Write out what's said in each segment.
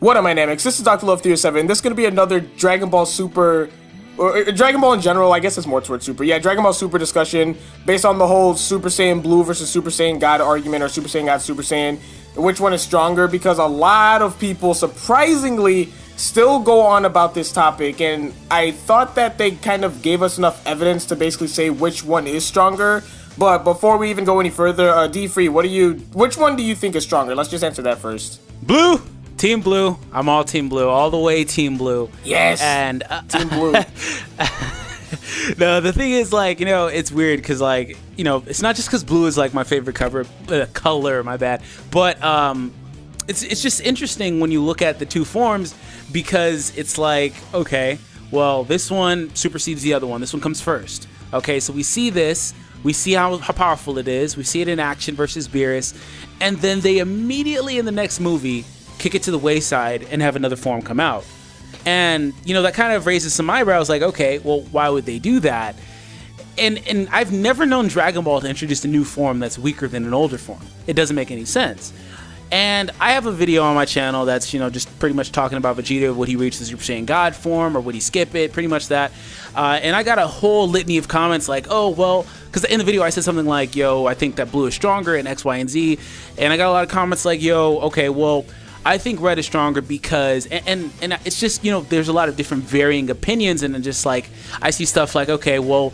What am I, Namix? This is Dr. Love 307. This is going to be another Dragon Ball Super, or Dragon Ball in general, I guess it's more towards Super. Yeah, Dragon Ball Super discussion based on the whole Super Saiyan Blue versus Super Saiyan God argument, or Super Saiyan God, Super Saiyan. Which one is stronger? Because a lot of people, surprisingly, still go on about this topic, and I thought that they kind of gave us enough evidence to basically say which one is stronger. But before we even go any further, D-Free, which one do you think is stronger? Let's just answer that first. Blue! Team Blue. I'm all Team Blue. All the way Team Blue. Yes! And Team Blue. No, the thing is, like, you know, it's weird because, like, you know, it's not just because blue is, like, my favorite color, my bad. But it's just interesting when you look at the two forms because it's like, okay, well, this one supersedes the other one. This one comes first. Okay, so we see this. We see how powerful it is. We see it in action versus Beerus. And then they immediately in the next movie kick it to the wayside and have another form come out. And, you know, that kind of raises some eyebrows like, okay, well, why would they do that? And I've never known Dragon Ball to introduce a new form that's weaker than an older form. It doesn't make any sense. And I have a video on my channel that's, you know, just pretty much talking about Vegeta, would he reach the Super Saiyan God form or would he skip it? Pretty much that. And I got a whole litany of comments like, oh, well, because in the video I said something like, yo, I think that blue is stronger in X, Y, and Z. And I got a lot of comments like, yo, okay, well, I think red is stronger because, and it's just, you know, there's a lot of different varying opinions, and then just like, I see stuff like, okay, well,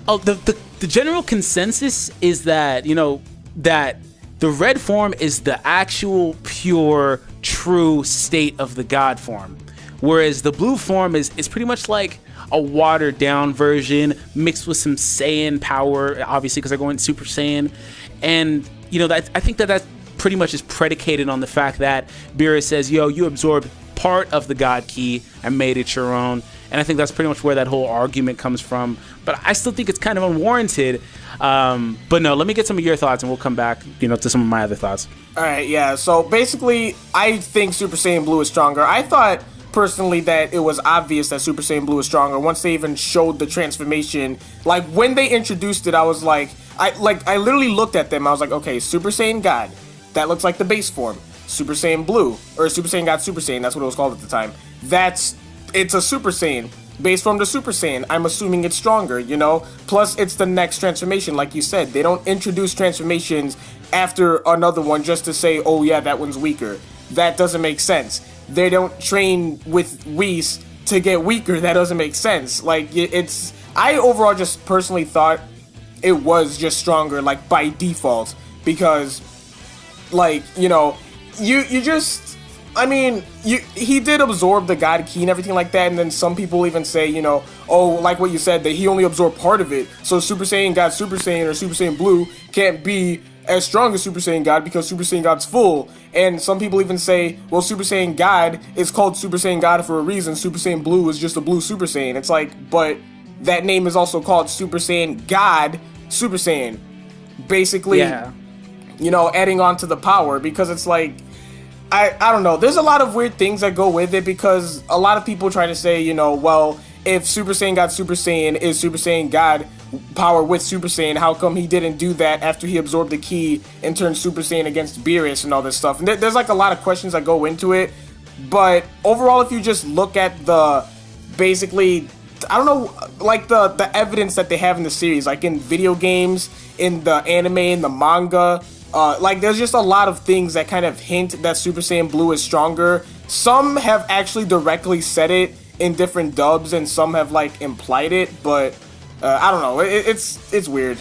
the general consensus is that, you know, that the red form is the actual, pure, true state of the God form, whereas the blue form is pretty much like a watered down version mixed with some Saiyan power, obviously because they're going Super Saiyan, and, you know, that I think that pretty much is predicated on the fact that Beerus says, yo, you absorbed part of the God Ki and made it your own. And I think that's pretty much where that whole argument comes from. But I still think it's kind of unwarranted. But no, let me get some of your thoughts and we'll come back, you know, to some of my other thoughts. All right, yeah. So basically, I think Super Saiyan Blue is stronger. I thought personally that it was obvious that Super Saiyan Blue is stronger once they even showed the transformation. Like when they introduced it, I was like, I literally looked at them. I was like, okay, Super Saiyan God. That looks like the base form. Super Saiyan Blue, or Super Saiyan God Super Saiyan, that's what it was called at the time. It's a Super Saiyan. Base form to Super Saiyan. I'm assuming it's stronger, you know? Plus, it's the next transformation, like you said. They don't introduce transformations after another one just to say, oh yeah, that one's weaker. That doesn't make sense. They don't train with Whis to get weaker. That doesn't make sense. Like, I overall just personally thought it was just stronger, like, by default. Because, like, you know, you just, I mean, he did absorb the God Ki and everything like that, and then some people even say, you know, oh, like what you said, that he only absorbed part of it, so Super Saiyan God Super Saiyan or Super Saiyan Blue can't be as strong as Super Saiyan God because Super Saiyan God's full. And some people even say, well, Super Saiyan God is called Super Saiyan God for a reason, Super Saiyan Blue is just a blue Super Saiyan. It's like, but that name is also called Super Saiyan God Super Saiyan. Basically, yeah. You know, adding on to the power, because it's like, I don't know, there's a lot of weird things that go with it, because a lot of people try to say, you know, well, if Super Saiyan God Super Saiyan is Super Saiyan God power with Super Saiyan, how come he didn't do that after he absorbed the Ki and turned Super Saiyan against Beerus and all this stuff? And there's like a lot of questions that go into it, but overall, if you just look at the, basically, I don't know, like the evidence that they have in the series, like in video games, in the anime, in the manga, like there's just a lot of things that kind of hint that Super Saiyan Blue is stronger. Some have actually directly said it in different dubs, and some have like implied it, but I don't know, it's weird.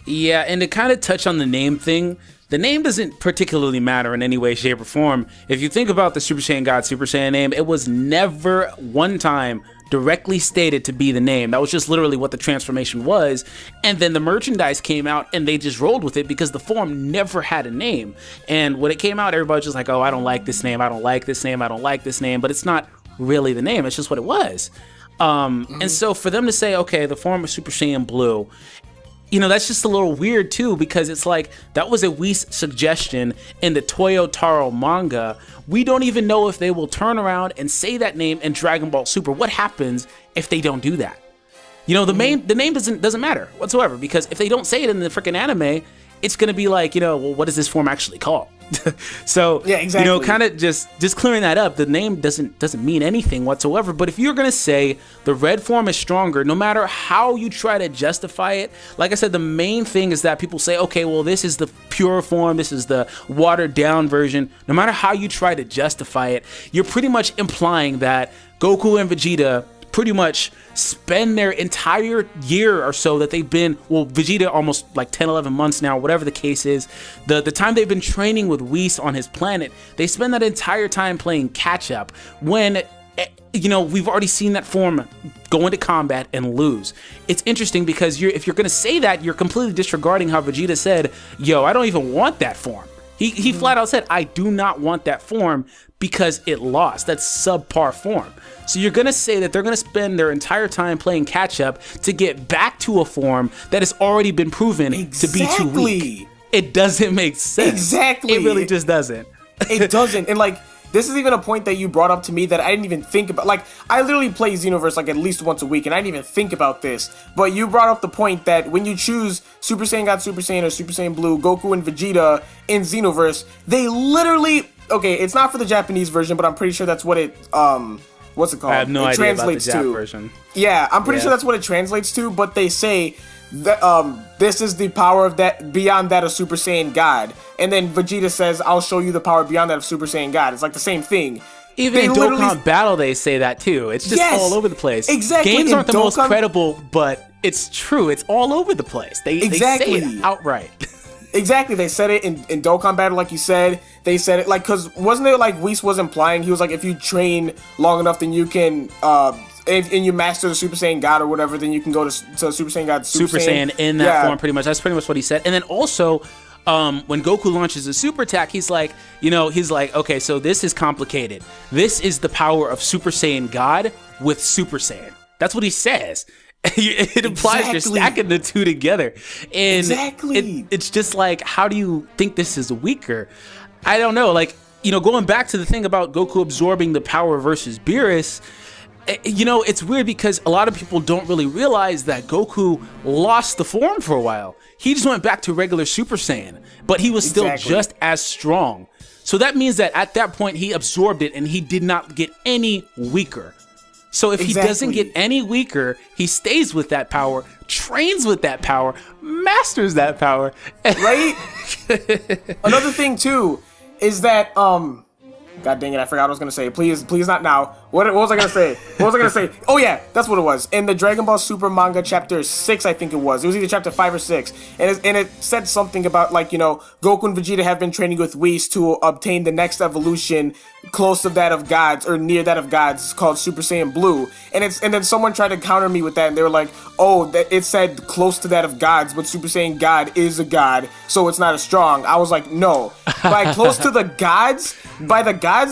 Yeah, and to kind of touch on the name thing, the name doesn't particularly matter in any way, shape, or form. If you think about the Super Saiyan God Super Saiyan name, it was never one time directly stated to be the name. That was just literally what the transformation was, and then the merchandise came out and they just rolled with it because the form never had a name. And when it came out, everybody was just like, oh, I don't like this name, I don't like this name, I don't like this name, but it's not really the name, it's just what it was. And so for them to say, okay, the form of Super Saiyan Blue, you know, that's just a little weird too, because it's like, that was a Whis suggestion in the Toyo Taro manga. We don't even know if they will turn around and say that name in Dragon Ball Super. What happens if they don't do that? You know, the name doesn't matter whatsoever, because if they don't say it in the freaking anime, it's gonna be like, you know, well, what is this form actually called? So, yeah, exactly. kind of just clearing that up. The name doesn't mean anything whatsoever. But if you're gonna say the red form is stronger, no matter how you try to justify it, like I said, the main thing is that people say, okay, well, this is the pure form, this is the watered down version. No matter how you try to justify it, you're pretty much implying that Goku and Vegeta pretty much spend their entire year or so that they've been, well, Vegeta almost like 10, 11 months now, whatever the case is, the time they've been training with Whis on his planet, they spend that entire time playing catch up when, we've already seen that form go into combat and lose. It's interesting because if you're going to say that, you're completely disregarding how Vegeta said, yo, I don't even want that form. He flat out said, I do not want that form because it lost. That's subpar form. So you're going to say that they're going to spend their entire time playing catch up to get back to a form that has already been proven to be too weak. It doesn't make sense. Exactly. It really just doesn't. It doesn't. And like, this is even a point that you brought up to me that I didn't even think about. Like, I literally play Xenoverse like at least once a week, and I didn't even think about this. But you brought up the point that when you choose Super Saiyan God, Super Saiyan, or Super Saiyan Blue, Goku and Vegeta in Xenoverse, they literally, okay, it's not for the Japanese version, but I'm pretty sure that's what it, what's it called? I have no idea translates about the Jap to. version. Yeah, I'm pretty sure that's what it translates to, but they say that this is the power of that beyond that of Super Saiyan God. And then Vegeta says, I'll show you the power beyond that of Super Saiyan God. It's like the same thing. Even in Dokkan Battle, they say that too. It's just all over the place. Exactly. Games aren't the most credible, but it's true. It's all over the place. They say it outright. Exactly. They said it in Dokkan Battle, like you said. They said it like, because wasn't it like Whis was implying, he was like, if you train long enough, then you can, and you master the Super Saiyan God or whatever, then you can go to Super Saiyan God. Super Saiyan in that form, pretty much. That's pretty much what he said. And then also, when Goku launches a super attack, he's like, okay, so this is complicated. This is the power of Super Saiyan God with Super Saiyan. That's what he says. It implies you're stacking the two together. And it's just like, how do you think this is weaker? I don't know. Like, going back to the thing about Goku absorbing the power versus Beerus, it's weird because a lot of people don't really realize that Goku lost the form for a while. He just went back to regular Super Saiyan, but he was still just as strong. So that means that at that point, he absorbed it and he did not get any weaker. So if he doesn't get any weaker, he stays with that power, trains with that power, masters that power. Right? Another thing, too, is that, God dang it, I forgot what I was going to say. Please not now. What was I going to say? Oh, yeah, that's what it was. In the Dragon Ball Super manga chapter 6, I think it was. It was either chapter 5 or 6. And it said something about, like, Goku and Vegeta have been training with Whis to obtain the next evolution close to that of gods, or near that of gods, called Super Saiyan Blue. And then someone tried to counter me with that, and they were like, oh, that it said close to that of gods, but Super Saiyan God is a god, so it's not as strong. I was like, no. By close to the gods,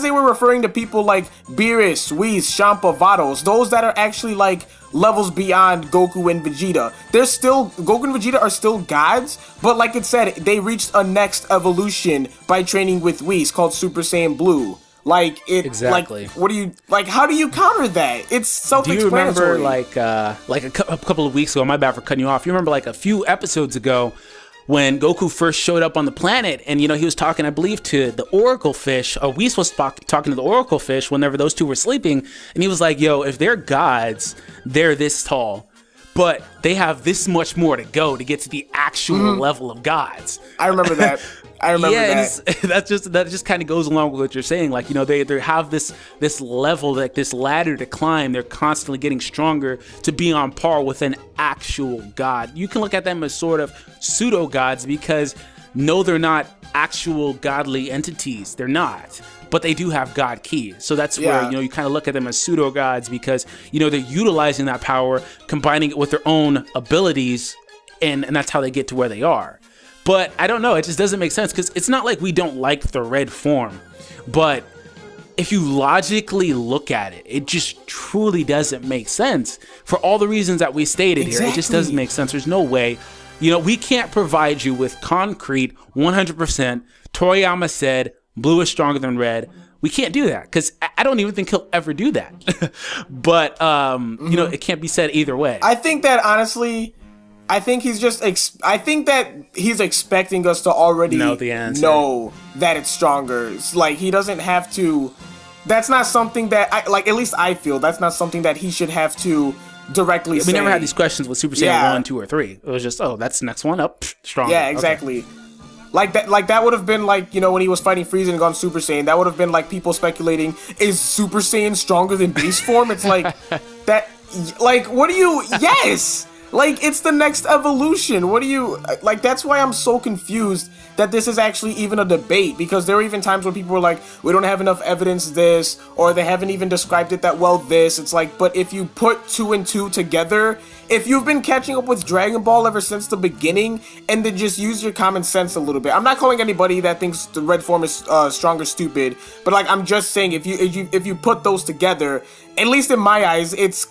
they were referring to people like Beerus, Whis, Champa, Vados, those that are actually like levels beyond Goku and Vegeta. Goku and Vegeta are still gods, but like it said, they reached a next evolution by training with Whis called Super Saiyan Blue. Like it, exactly. Like, how do you counter that? It's self-explanatory. Do you remember like a couple of weeks ago? My bad for cutting you off. You remember like a few episodes ago when Goku first showed up on the planet, and he was talking, I believe, to the Oracle Fish. Or Whis was talking to the Oracle Fish whenever those two were sleeping, and he was like, "Yo, if they're gods, they're this tall, but they have this much more to go to get to the actual level of gods." I remember that. That just kind of goes along with what you're saying. Like, they have this level, like this ladder to climb. They're constantly getting stronger to be on par with an actual god. You can look at them as sort of pseudo gods because no, they're not actual godly entities. They're not. But they do have God Ki. So that's where, you kind of look at them as pseudo gods because, they're utilizing that power, combining it with their own abilities, and that's how they get to where they are. But I don't know, it just doesn't make sense because it's not like we don't like the red form. But if you logically look at it, it just truly doesn't make sense for all the reasons that we stated here. It just doesn't make sense. There's no way. We can't provide you with concrete 100%. Toriyama said blue is stronger than red. We can't do that because I don't even think he'll ever do that. But, it can't be said either way. I think that honestly, I think he's just. I think that he's expecting us to already know the answer. Know that it's stronger. It's like he doesn't have to. That's not something that I like. At least I feel that's not something that he should have to directly say. We never had these questions with Super Saiyan 1, 2, or 3. It was just, oh, that's the next one up, stronger. Yeah, exactly. Okay. Like that would have been like, you know, when he was fighting Frieza and gone Super Saiyan, that would have been like people speculating, is Super Saiyan stronger than base form? It's like that. Like, what do you? Yes. Like, it's the next evolution. What do you... Like, that's why I'm so confused that this is actually even a debate. Because there were even times when people were like, we don't have enough evidence this, or they haven't even described it that well this. It's like, but if you put 2 and 2 together, if you've been catching up with Dragon Ball ever since the beginning, and then just use your common sense a little bit. I'm not calling anybody that thinks the red form is stronger stupid, but like, I'm just saying, if you put those together, at least in my eyes, it's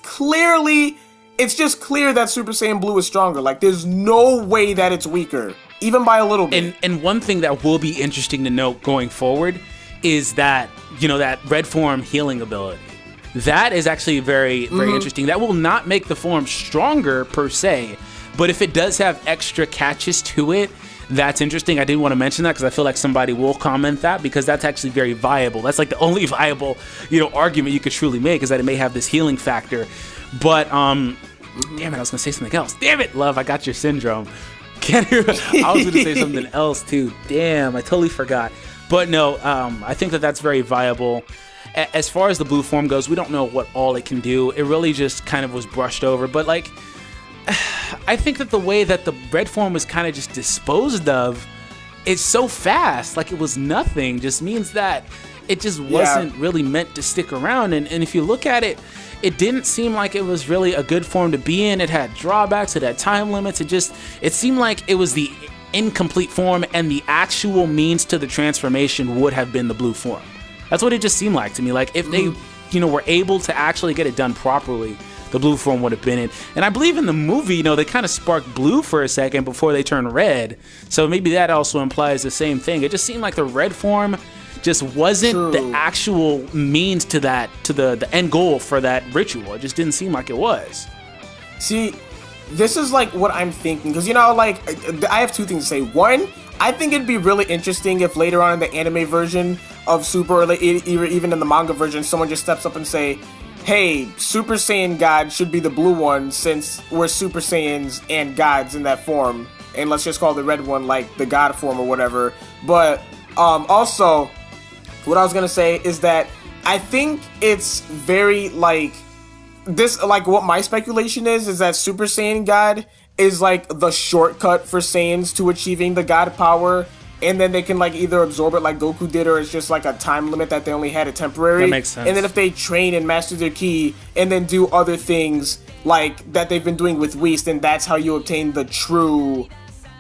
just clear that Super Saiyan Blue is stronger. Like, there's no way that it's weaker, even by a little bit. And one thing that will be interesting to note going forward is that, you know, that red form healing ability. That is actually very, very interesting. That will not make the form stronger per se, but if it does have extra catches to it, that's interesting. I didn't want to mention that because I feel like somebody will comment that, because that's actually very viable. That's like the only viable, you know, argument you could truly make, is that it may have this healing factor. But, damn it, I was going to say something else. Damn it, love, I got your syndrome. Can't hear. I was going to say something else, too. Damn, I totally forgot. But no, I think that that's very viable. As far as the blue form goes, we don't know what all it can do. It really just kind of was brushed over. But, like, I think that the way that the red form was kind of just disposed of, it's so fast. Like, it was nothing. Just means that it just wasn't really meant to stick around. And if you look at it, it didn't seem like it was really a good form to be in. It had drawbacks, it had time limits. It seemed like it was the incomplete form, and the actual means to the transformation would have been the blue form. That's what it just seemed like to me. Like, if they, you know, were able to actually get it done properly, the blue form would have been it. And I believe in the movie, you know, they kind of sparked blue for a second before they turned red. So maybe that also implies the same thing. It just seemed like the red form just wasn't the actual means to that, to the end goal for that ritual. It just didn't seem like it was. See, this is like what I'm thinking, because, you know, like, I have two things to say. One, I think it'd be really interesting if later on in the anime version of Super, or even in the manga version, someone just steps up and say, hey, Super Saiyan God should be the blue one, since we're Super Saiyans and gods in that form, and let's just call the red one like the god form or whatever. But also, what I was gonna say is that I think it's very like this, like what my speculation is that Super Saiyan God is like the shortcut for Saiyans to achieving the god power, and then they can like either absorb it like Goku did, or it's just like a time limit that they only had it temporary. That makes sense. And then if they train and master their ki and then do other things like that they've been doing with Whis, then that's how you obtain the true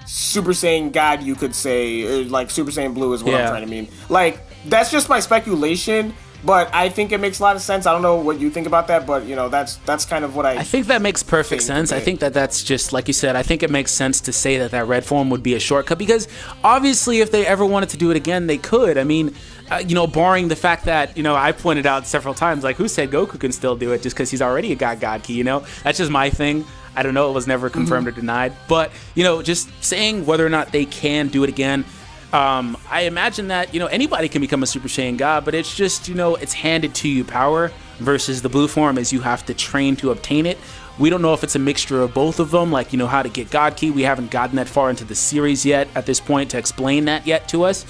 Super Saiyan God, you could say, or like Super Saiyan Blue is what I'm trying to mean. Like, that's just my speculation, but I think it makes a lot of sense. I don't know what you think about that, but, you know, that's kind of what I think that makes perfect sense. I think that that's just, like you said, I think it makes sense to say that that red form would be a shortcut, because obviously if they ever wanted to do it again, they could. I mean, you know, barring the fact that, you know, I pointed out several times, like, who said Goku can still do it just because he's already a God Ki, you know? That's just my thing. I don't know. It was never confirmed or denied. But, you know, just saying whether or not they can do it again, I imagine that, you know, anybody can become a Super Saiyan God, but it's just, you know, it's handed to you power, versus the blue form is you have to train to obtain it. We don't know if it's a mixture of both of them, like, you know, how to get God Ki. We haven't gotten that far into the series yet at this point to explain that yet to us.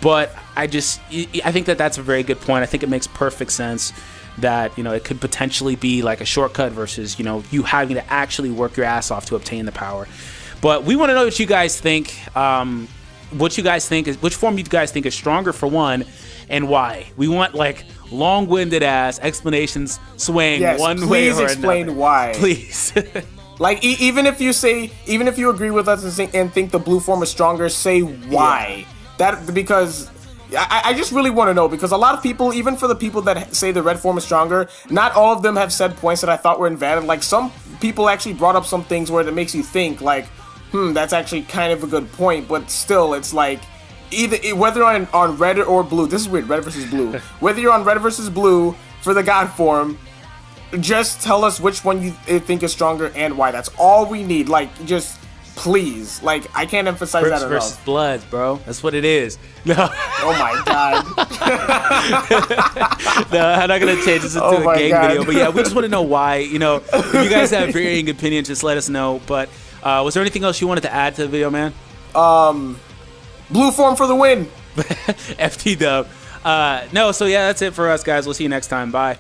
But I think that that's a very good point. I think it makes perfect sense that, you know, it could potentially be like a shortcut versus, you know, you having to actually work your ass off to obtain the power. But we want to know what you guys think. Which form you guys think is stronger, for one, and why. We want like long-winded ass explanations swaying one way or another. Please explain why. Please. Like, even if you agree with us and think the blue form is stronger, say why. Because I just really want to know, because a lot of people, even for the people that say the red form is stronger, not all of them have said points that I thought were invalid. Like, some people actually brought up some things where it makes you think, like, that's actually kind of a good point, but still, it's like, whether on red or blue, this is weird, red versus blue, whether you're on red versus blue for the god form, just tell us which one you think is stronger and why. That's all we need. Like, just please. Like, I can't emphasize Crips that versus enough. Bloods, bro. That's what it is. No, Oh my god. no, I'm not gonna change this into Oh a my gang God. video. But yeah, we just want to know why. You know, if you guys have varying opinions, just let us know. But was there anything else you wanted to add to the video, man? Blue form for the win. FT dub. No, so yeah, that's it for us, guys. We'll see you next time. Bye.